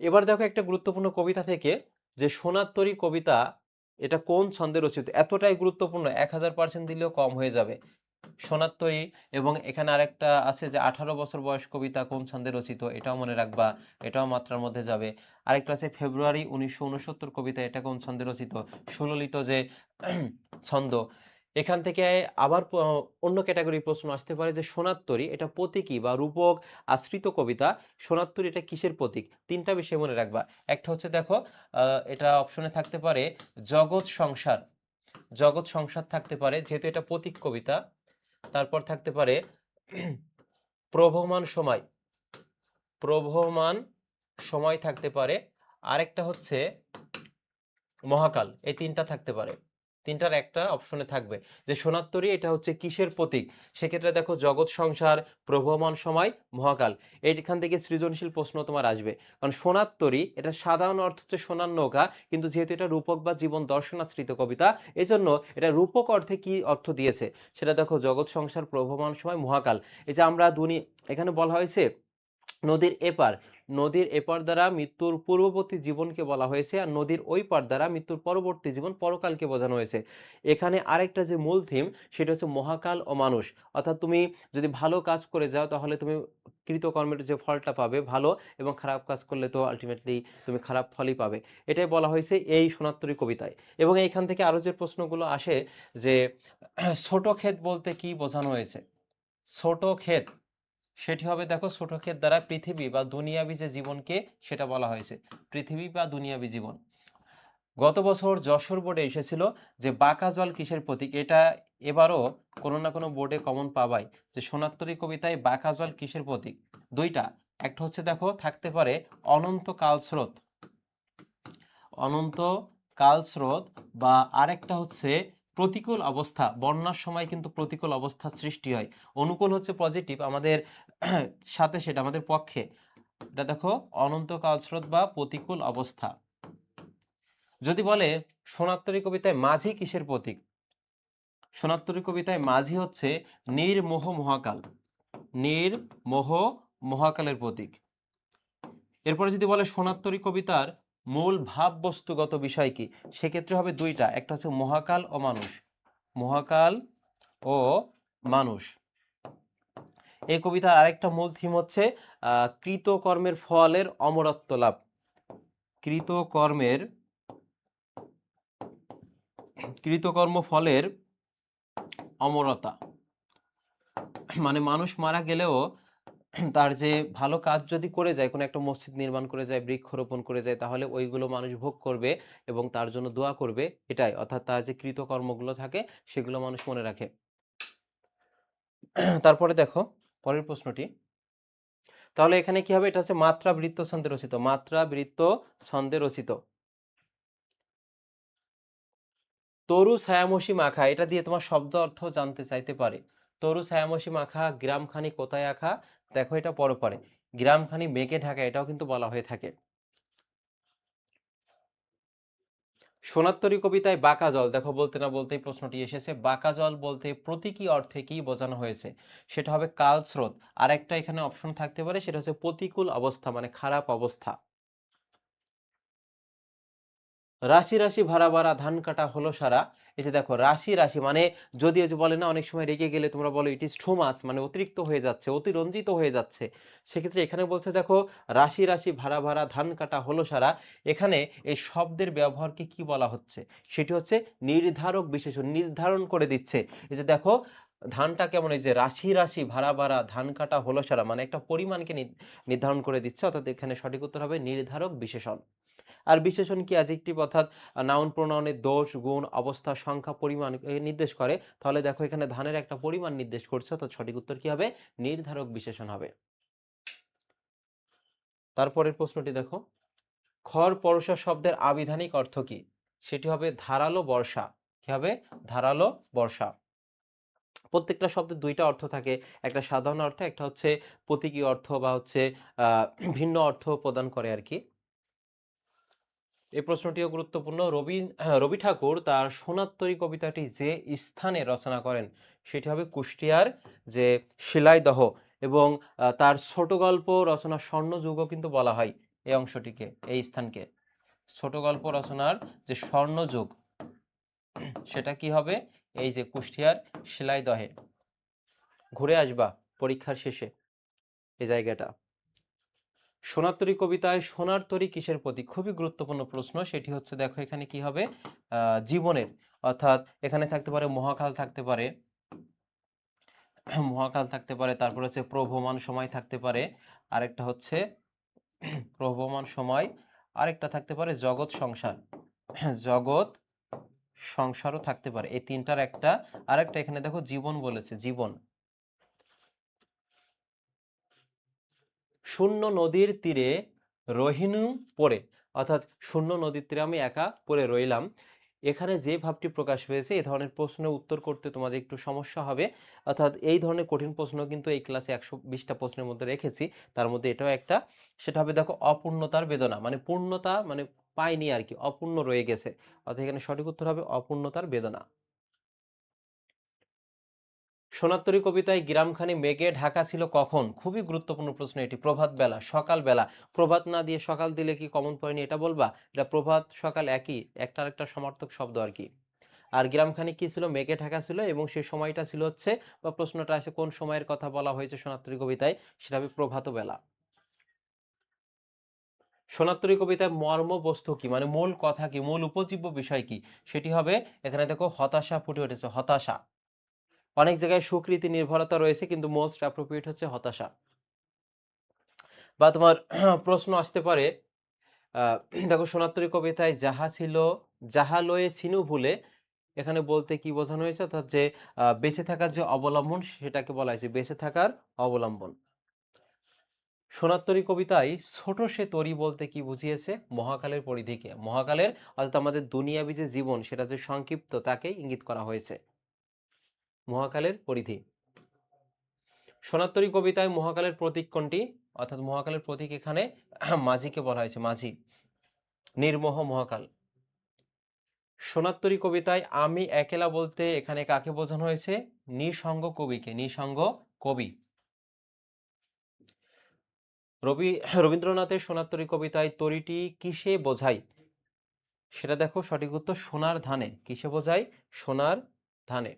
এবার দেখো একটা গুরুত্বপূর্ণ কবিতা থেকে, যে সোনার তরী কবিতা এটা কোন ছন্দে রচিত? এতটাই গুরুত্বপূর্ণ, 1000% দিলেও কম হয়ে যাবে। সোনার তরী, এবং এখানে আরেকটা আছে যে 18 বছর বয়স কবিতা কোন ছন্দে রচিত, এটাও মনে রাখবা, এটাও মাত্রার মধ্যে যাবে। আরেকটা আছে ফেব্রুয়ারি 1969 কবিতা, এটা কোন ছন্দে রচিত, সুললিত যে ছন্দ। এখান থেকে আবার অন্য ক্যাটাগরি প্রশ্ন আসতে পারে যে সোনার তরী এটা প্রতীকী বা রূপক আশ্রিত কবিতা, সোনার তরী এটা কিসের প্রতীক? তিনটা বিষয় মনে রাখবা। একটা হচ্ছে দেখো, এটা অপশনে থাকতে পারে জগৎ সংসার, জগৎ সংসার থাকতে পারে যেহেতু এটা প্রতীক কবিতা। তারপর থাকতে পারে প্রবহমান সময়, প্রবহমান সময় থাকতে পারে। আরেকটা হচ্ছে মহাকাল। এই তিনটা থাকতে পারে, তিনটার একটা অপশনে থাকবে যে সোনার তরী এটা হচ্ছে কিসের প্রতীক। সেক্ষেত্রে দেখো জগৎ সংসার, প্রবহমান সময়, মহাকাল। এইখান থেকে সৃজনশীল প্রশ্ন তোমার আসবে, কারণ সোনার তরী এটা সাধারণ অর্থ হচ্ছে সোনার নৌকা, কিন্তু যেহেতু এটা রূপক বা জীবন দর্শনাশ্রিত কবিতা, এজন্য এটা রূপক অর্থে কি অর্থ দিয়েছে সেটা দেখো, জগৎ সংসার, প্রবহমান সময়, মহাকাল। এই যে আমরা এখানে বলা হয়েছে নদীর এপার, নদীর এপার দ্বারা মৃত্যুর পূর্ববর্তী জীবনকে বলা হয়েছে, আর নদীর ওই পার দ্বারা মৃত্যুর পরবর্তী জীবন পরকালকে বোঝানো হয়েছে। এখানে আরেকটা যে মূল থিম সেটা হচ্ছে মহাকাল ও মানুষ। অর্থাৎ তুমি যদি ভালো কাজ করে যাও তাহলে তুমি কৃতকর্মের যে ফলটা পাবে ভালো, এবং খারাপ কাজ করলে তো আলটিমেটলি তুমি খারাপ ফলই পাবে। এটাই বলা হয়েছে এই সোনার তরী কবিতায়। এবং এইখান থেকে আরো যে প্রশ্নগুলো আসে যে ছোট ক্ষেত বলতে কি বোঝানো হয়েছে, ছোট ক্ষেত সেটি হবে দেখো, ছোট ক্ষেত দ্বারা পৃথিবী বা দুনিয়াবি যে জীবনকে সেটা বলা হয়েছে, পৃথিবী বা দুনিয়াবি জীবন। গত বছর যশোর বোর্ডে এসেছিল যে বাঁকা জল কিসের প্রতীক, এটা এবারও কোনো না কোনো বোর্ডে কমন পাবাই, যে সোনার তরী কবিতায় বাঁকা জল কিসের প্রতীক। দুইটা, একটা হচ্ছে দেখো থাকতে পারে অনন্ত কাল স্রোত, অনন্ত কাল স্রোত, বা আরেকটা হচ্ছে প্রতিকূল অবস্থা, বন্যার সময় কিন্তু প্রতিকূল অবস্থার সৃষ্টি হয়। অনুকূল হচ্ছে পজিটিভ আমাদের সাথে, সেটা আমাদের পক্ষে। এটা দেখো অনন্ত কালস্রোত বা প্রতিকূল অবস্থা। যদি বলে সোনার তরী কবিতায় মাঝি কিসের প্রতীক, সোনার তরী কবিতায় মাঝি হচ্ছে নির্মোহ মহাকাল, নির্মোহ মহাকালের প্রতীক। এরপরে যদি বলে সোনার তরী কবিতার মূল ভাব বস্তুগত বিষয় কি, সেক্ষেত্রে হবে দুইটা, একটা হচ্ছে মহাকাল ও মানুষ, মহাকাল ও মানুষ। এই কবিতার আরেকটা মূল থিম হচ্ছে কৃতকর্মের ফলের অমরত্ব লাভ, কৃতকর্মের, কৃতকর্ম ফলের অমরতা। মানে মানুষ মারা গেলেও তার যে ভালো কাজ যদি করে যায়, কোনো একটা মসজিদ নির্মাণ করে যায়, বৃক্ষরোপণ করে যায়, তাহলে ওইগুলো মানুষ ভোগ করবে এবং তার জন্য দোয়া করবে, এটাই। অর্থাৎ তার যে কৃতকর্মগুলো থাকে সেগুলো মানুষ মনে রাখে। তারপরে দেখো পরের প্রশ্নটি, তাহলে এখানে কি হবে, এটা হচ্ছে মাত্রা বৃত্ত ছন্দে রচিত, মাত্রা বৃত্ত ছন্দে রচিত। তরু ছায়ামসী মাখা, এটা দিয়ে তোমার শব্দ অর্থ জানতে চাইতে পারে। তরু ছায়ামসী মাখা, গ্রামখানি কোথায় আঁকা, দেখো এটা পরপারে, গ্রামখানি মেঘে ঢাকা, এটাও কিন্তু বলা হয়ে থাকে। সোনার তরী কবিতায় বাঁকা জল, দেখো বলতে না বলতেই প্রশ্নটি এসেছে, বাঁকা জল বলতে প্রতীকী অর্থে কি বোঝানো হয়েছে, সেটা হবে কাল স্রোত। আর একটা এখানে অপশন থাকতে পারে, সেটা হচ্ছে প্রতিকূল অবস্থা মানে খারাপ অবস্থা। রাশি রাশি ভাড়া ভাড়া ধান কাটা হলো সারা। এই যে দেখো রাশি রাশি মানে, যদি ওই যে বলে না অনেক সময় রেগে গেলে তোমরা বলো ইট ইজ টু মাচ, মানে অতিরিক্ত হয়ে যাচ্ছে, অতিরঞ্জিত হয়ে যাচ্ছে। সেক্ষেত্রে এখানে বলছে দেখো রাশি রাশি ভাড়া ভাড়া ধান কাটা হলো সারা। এখানে এই শব্দের ব্যবহারকে কি বলা হচ্ছে, সেটি হচ্ছে নির্ধারক বিশেষণ, নির্ধারণ করে দিচ্ছে। এই যে দেখো ধানটা কেমন, এই যে রাশি রাশি ভাড়া ভাড়া ধান কাটা হলো সারা, মানে একটা পরিমাণকে নির্ধারণ করে দিচ্ছে, অর্থাৎ এখানে সঠিক উত্তর হবে নির্ধারক বিশেষণ। আর বিশেষণ কি অ্যাডজেক্টিভ, অর্থাৎ নাউন প্রোনাউনের দোষ গুণ অবস্থা সংখ্যা পরিমাণ নির্দেশ করে। তাহলে দেখো এখানে ধানের একটা পরিমাণ নির্দেশ করছে, অর্থাৎ সঠিক উত্তর কি হবে, নির্ধারক বিশেষণ হবে। তারপরের প্রশ্নটি দেখো, খড় পরশা শব্দের আবিধানিক অর্থ কি, সেটি হবে ধারালো বর্ষা। কি হবে, ধারালো বর্ষা। প্রত্যেকটা শব্দের দুইটা অর্থ থাকে, একটা সাধারণ অর্থ, একটা হচ্ছে প্রতীকী অর্থ বা হচ্ছে আহ ভিন্ন অর্থ প্রদান করে আর কি। এই প্রশ্নটিও গুরুত্বপূর্ণ। রবি ঠাকুর তার সোনার তরী কবিতাটি যে স্থানে রচনা করেন সেটি হবে কুষ্টিয়ার যে শিলাইদহ, এবং তার ছোট গল্প রচনা স্বর্ণযুগও কিন্তু বলা হয়। এই অংশটিকে, এই স্থানকে। ছোট গল্প রচনার যে স্বর্ণযুগ সেটা কি হবে? এই যে কুষ্টিয়ার শিলাইদহে। ঘুরে আসবা পরীক্ষার শেষে এই জায়গাটা। সোনার তরী কবিতায় সোনার তরী কিসের প্রতীক? খুবই গুরুত্বপূর্ণ প্রশ্ন। সেটি হচ্ছে, দেখো এখানে কি হবে, জীবনের, অর্থাৎ এখানে থাকতে পারে মহাকাল, থাকতে পারে মহাকাল, থাকতে পারে, তারপর হচ্ছে প্রবহমান সময় থাকতে পারে, আরেকটা হচ্ছে প্রবহমান সময়, আরেকটা থাকতে পারে জগৎ সংসার, জগৎ সংসারও থাকতে পারে। এই তিনটার একটা। আরেকটা এখানে দেখো জীবন বলেছে, জীবন। শূন্য নদীর তীরে রহিনু পড়ে, অর্থাৎ শূন্য নদীর তীরে আমি একা পড়ে রইলাম। এখানে যে ভাবটি প্রকাশ পেয়েছে, এই ধরনের প্রশ্নের উত্তর করতে তোমাদের একটু সমস্যা হবে। অর্থাৎ এই ধরনের কঠিন প্রশ্ন কিন্তু এই ক্লাসে 120টা প্রশ্নের মধ্যে রেখেছি, তার মধ্যে এটাও একটা। সেটা হবে, দেখো, অপূর্ণতার বেদনা, মানে পূর্ণতা মানে পাইনি আর কি, অপূর্ণ রয়ে গেছে। অর্থাৎ এখানে সঠিক উত্তর হবে অপূর্ণতার বেদনা। সোনার কবিতায় গ্রামখানি মেঘে ঢাকা ছিল কখন? খুবই গুরুত্বপূর্ণ প্রশ্ন এটি। প্রভাত বেলা, সকাল বেলা। প্রভাত না দিয়ে সকাল দিলে কি কমন পড়েনি এটা বলবা? এটা প্রভাত সকাল একই, একটা আরেকটা সমার্থক শব্দ আর কি। আর গ্রামখানি কি ছিল? মেঘে ঢাকা ছিল, এবং সেই সময়টা ছিল হচ্ছে, বা প্রশ্নটা আসে কোন সময়ের কথা বলা হয়েছে সোনার কবিতায়, সেটা হবে প্রভাত বেলা। সোনার কবিতায় মর্ম বস্তু কি, মানে মূল কথা কি, মূল উপজীব্য বিষয় কি? সেটি হবে, এখানে দেখো হতাশা ফুটে উঠেছে, হতাশা। অনেক জায়গায় সুকৃতি নির্ভরতা রয়েছে, কিন্তু মোস্ট অ্যাপ্রোপ্রিয়েট হচ্ছে হতাশা। বা তোমার প্রশ্ন আসতে পারে, দেখো সোনার কবিতায় যাহা ছিল যাহা লয়ে ছিনু ভুলে, এখানে বলতে কি বোঝানো হয়েছে? অর্থাৎ যে বেঁচে থাকার যে অবলম্বন, সেটাকে বলা হয়েছে বেঁচে থাকার অবলম্বন। সোনার কবিতায় ছোট সে তরী বলতে কি বুঝিয়েছে? মহাকালের পরিধিকে, মহাকালের, অর্থাৎ আমাদের দুনিয়াবী যে জীবন সেটা যে সংক্ষিপ্ত, তাকে ইঙ্গিত করা হয়েছে, মহাকালের পরিধি। সোনার কবিতায় মহাকালের প্রতীক কোনটি? অর্থাৎ মহাকালের প্রতীক এখানে মাঝিকে বলা হয়েছে, মাঝি, নির্মোহ মহাকাল। সোনার কবিতায় আমি একেলা বলতে এখানে কাকে বোঝানো হয়েছে? নিঃসঙ্গ কবিকে, নিঃসঙ্গ কবি। রবীন্দ্রনাথের সোনার কবিতায় তরীটি কিসে বোঝায়? সেটা দেখো সঠিক উত্তর সোনার ধানে। কিসে বোঝায়? সোনার ধানে।